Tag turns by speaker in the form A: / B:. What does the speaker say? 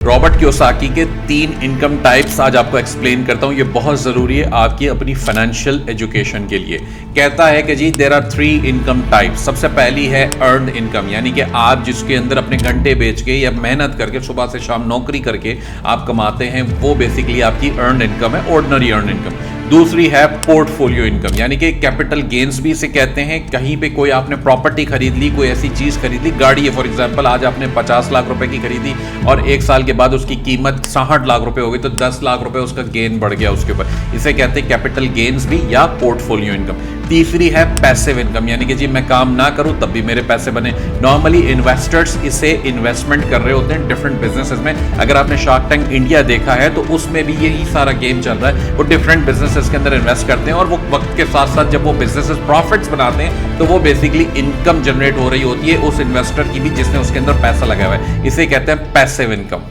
A: Robert Kiyosaki के 3 income types आज आपको एक्सप्लेन करता हूं। ये बहुत ज़रूरी है आपकी अपनी फाइनेंशियल एजुकेशन के लिए। कहता है कि जी देयर आर 3 इनकम टाइप्स। सबसे पहली है अर्नड इनकम, यानी कि आप जिसके अंदर अपने घंटे बेच के या मेहनत करके सुबह से शाम नौकरी करके आप कमाते हैं, वो बेसिकली आपकी अर्नड इनकम है, ऑर्डिनरी अर्नड इनकम। दूसरी है पोर्टफोलियो इनकम, यानी कि कैपिटल गेन्स भी इसे कहते हैं। कहीं पे कोई आपने प्रॉपर्टी खरीद ली, कोई ऐसी चीज़ खरीद ली, गाड़ी है फॉर एग्जांपल, आज आपने 50 लाख रुपए की खरीदी और 1 साल के बाद उसकी कीमत 60 लाख रुपए हो गई, तो 10 लाख रुपए उसका गेन बढ़ गया उसके ऊपर। इसे कहते हैं कैपिटल गेन्स भी या पोर्टफोलियो इनकम। तीसरी है पैसिव इनकम, यानी कि जी मैं काम ना करूं तब भी मेरे पैसे बने। नॉर्मली इन्वेस्टर्स इसे इन्वेस्टमेंट कर रहे होते हैं डिफरेंट बिजनेसेस में। अगर आपने शार्क टैंक इंडिया देखा है तो उसमें भी यही सारा गेम चल रहा है। वो डिफरेंट बिजनेसेस के अंदर इन्वेस्ट करते हैं और वो वक्त के साथ साथ जब वो बिजनेसेस प्रॉफिट्स बनाते हैं तो वो बेसिकली इनकम जनरेट हो रही होती है उस इन्वेस्टर की भी जिसने उसके अंदर पैसा लगाया हुआ है। इसे कहते हैं पैसिव इनकम।